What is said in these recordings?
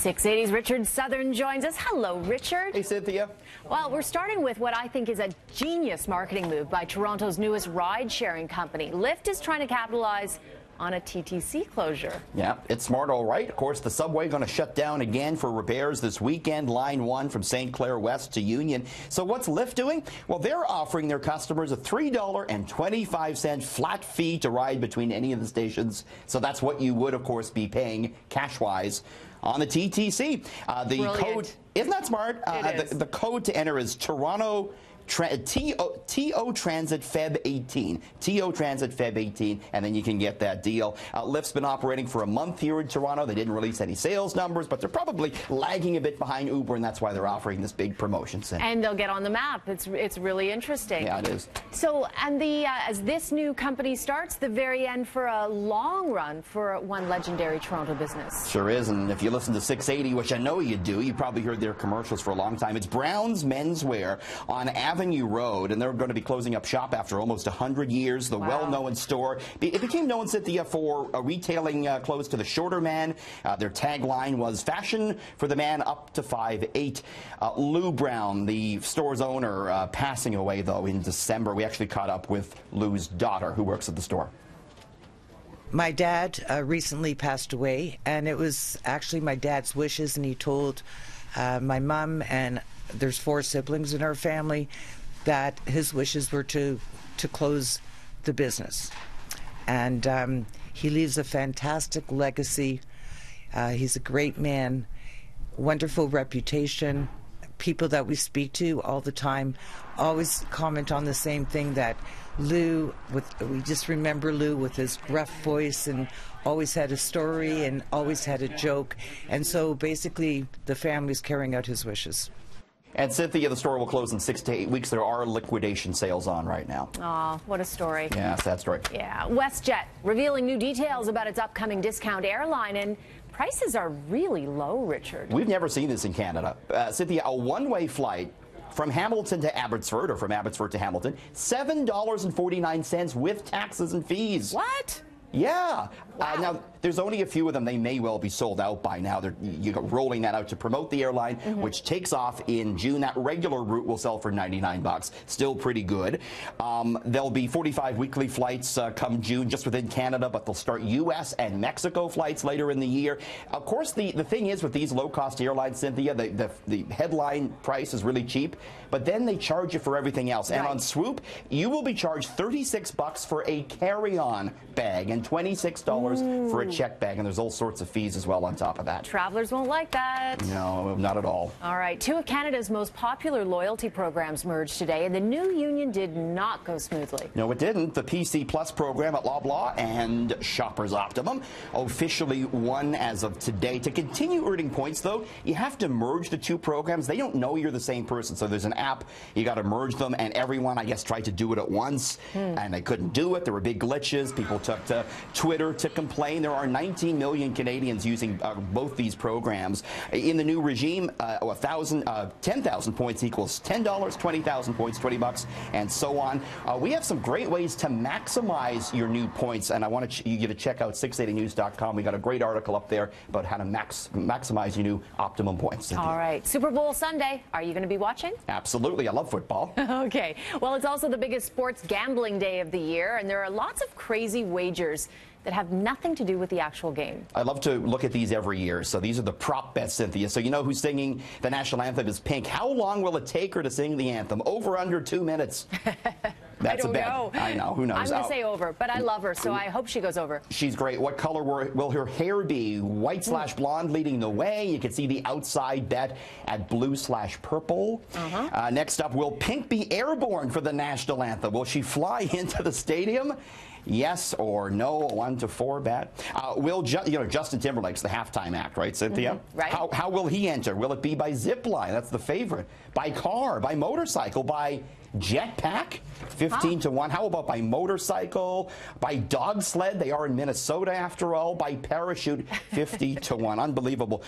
680's Richard Southern joins us. Hello, Richard. Hey, Cynthia. Well, we're starting with what I think is a genius marketing move by Toronto's newest ride-sharing company. Lyft is trying to capitalize on a TTC closure. Yeah, it's smart, all right. Of course, the subway going to shut down again for repairs this weekend. Line 1 from St. Clair West to Union. So what's Lyft doing? Well, they're offering their customers a $3.25 flat fee to ride between any of the stations. So that's what you would, of course, be paying cash-wise on the TTC. The code, isn't that smart? The code to enter is Toronto TO Transit Feb 18. TO Transit Feb 18, and then you can get that deal. Lyft's been operating for a month here in Toronto. They didn't release any sales numbers, but they're probably lagging a bit behind Uber, and that's why they're offering this big promotion. And they'll get on the map. It's really interesting. Yeah, it is. So, and as this new company starts, the very end for a long run for one legendary Toronto business. Sure is, and if you listen to 680, which I know you do, you probably heard their commercials for a long time. It's Brown's Menswear on Avenue Road, and they're going to be closing up shop after almost 100 years. The well-known store. It became known, Cynthia, for retailing clothes to the shorter man. Their tagline was fashion for the man up to 5'8". Lou Brown, the store's owner, passing away, though, in December. We actually caught up with Lou's daughter, who works at the store. My dad recently passed away, and it was actually my dad's wishes, and he told my mom, and there's 4 siblings in our family, that his wishes were to close the business. And he leaves a fantastic legacy. He's a great man, wonderful reputation. People that we speak to all the time always comment on the same thing, that Lou, we just remember Lou with his gruff voice, and always had a story and always had a joke. And so basically the family's carrying out his wishes. And Cynthia, the store will close in 6 to 8 weeks. There are liquidation sales on right now. Oh, what a story. Yeah, sad story. Yeah. WestJet revealing new details about its upcoming discount airline, and prices are really low, Richard. We've never seen this in Canada. Cynthia, a one-way flight from Hamilton to Abbotsford, or from Abbotsford to Hamilton, $7.49 with taxes and fees. What? Yeah. Wow. Now, there's only a few of them. They may well be sold out by now. You're rolling that out to promote the airline, which takes off in June. That regular route will sell for $99. Still pretty good. There'll be 45 weekly flights come June just within Canada, but they'll start U.S. and Mexico flights later in the year. Of course, the thing is with these low-cost airlines, Cynthia, the headline price is really cheap, but then they charge you for everything else. Right. And on Swoop, you will be charged $36 for a carry-on bag and $26 for a check bag, and there's all sorts of fees as well on top of that. Travelers won't like that. No, not at all. All right, 2 of Canada's most popular loyalty programs merged today, and the new union did not go smoothly. No, it didn't. The PC Plus program at Loblaw and Shoppers Optimum officially won as of today. To continue earning points, though, you have to merge the 2 programs. They don't know you're the same person, so there's an app. You got to merge them, and everyone, I guess, tried to do it at once, and they couldn't do it. There were big glitches. People took to Twitter to complain. There are 19 million Canadians using both these programs. In the new regime, 10,000 points equals $10, 20,000 points, $20, and so on. We have some great ways to maximize your new points, and I want you to check out 680news.com. We got a great article up there about how to maximize your new Optimum points. All right, Super Bowl Sunday. Are you going to be watching? Absolutely. I love football. Okay. Well, it's also the biggest sports gambling day of the year, and there are lots of crazy wagers that have nothing to do with the actual game. I love to look at these every year. So these are the prop bets, Cynthia. So you know who's singing the national anthem is Pink. How long will it take her to sing the anthem? Over under 2 minutes. That's I don't a bet. know. I know. Who knows? I'm going to say over, but I love her, so I hope she goes over. She's great. What color will her hair be? White/blonde leading the way. You can see the outside bet at blue/purple. Next up, will Pink be airborne for the national anthem? Will she fly into the stadium? Yes or no, 1 to 4 bet. Will Justin Timberlake's the halftime act, right, Cynthia? Right. How will he enter? Will it be by zip line? That's the favorite. By car, by motorcycle, by jetpack, 15 to 1. How about by motorcycle, by dog sled? They are in Minnesota after all. By parachute, 50 to 1. Unbelievable.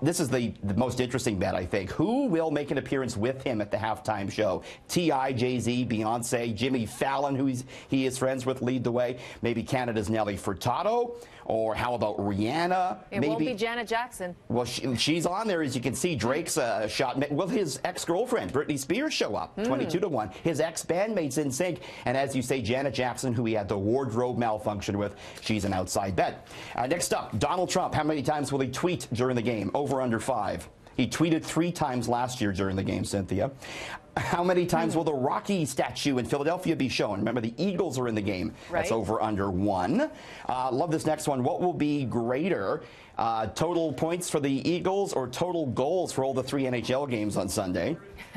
This is the most interesting bet, I think. Who will make an appearance with him at the halftime show? T.I., Jay-Z, Beyonce, Jimmy Fallon, who he is friends with, lead the way. Maybe Canada's Nelly Furtado. Or how about Rihanna? It won't be Janet Jackson. Well, she's on there, as you can see. Drake's shot. Will his ex-girlfriend, Britney Spears, show up? 22 to 1. His ex-bandmates in sync. And as you say, Janet Jackson, who he had the wardrobe malfunction with, she's an outside bet. Next up, Donald Trump. How many times will he tweet during the game? Over under 5. He tweeted 3 times last year during the game, Cynthia. How many times will the Rocky statue in Philadelphia be shown? Remember, the Eagles are in the game. Right. That's over under 1. Love this next one. What will be greater, total points for the Eagles or total goals for all the 3 NHL games on Sunday?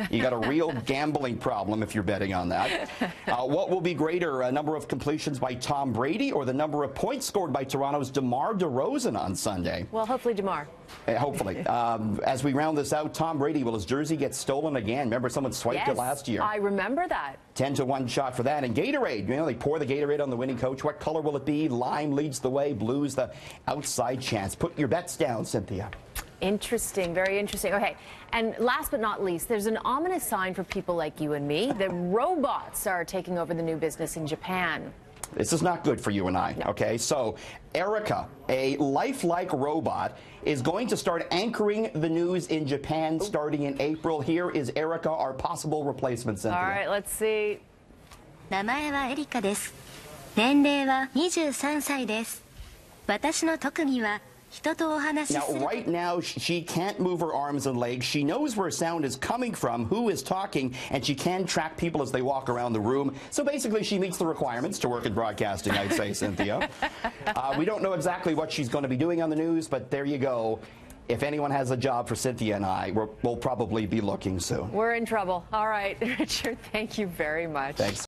You got a real gambling problem if you're betting on that. What will be greater, a number of completions by Tom Brady or the number of points scored by Toronto's DeMar DeRozan on Sunday? Well, hopefully DeMar. Hopefully. As we round this out, Tom Brady, will his jersey get stolen again? Remember, someone swiped it last year. I remember that. 10 to 1 shot for that. And Gatorade, you know, they pour the Gatorade on the winning coach. What color will it be? Lime leads the way. Blue's the outside chance. Put your bets down, Cynthia. Interesting, very interesting. Okay, and last but not least, there's an ominous sign for people like you and me that robots are taking over the new business in Japan. This is not good for you and I, okay? So, Erica, a lifelike robot, is going to start anchoring the news in Japan starting in April. Here is Erica, our possible replacement, Cynthia. All right, let's see. 名前はエリカです。年齢は23歳です。私の特技は Now, right now, she can't move her arms and legs. She knows where sound is coming from, who is talking, and she can track people as they walk around the room. So basically, she meets the requirements to work in broadcasting, I'd say, Cynthia. We don't know exactly what she's going to be doing on the news, but there you go. If anyone has a job for Cynthia and I, we'll probably be looking soon. We're in trouble. All right, Richard, thank you very much. Thanks.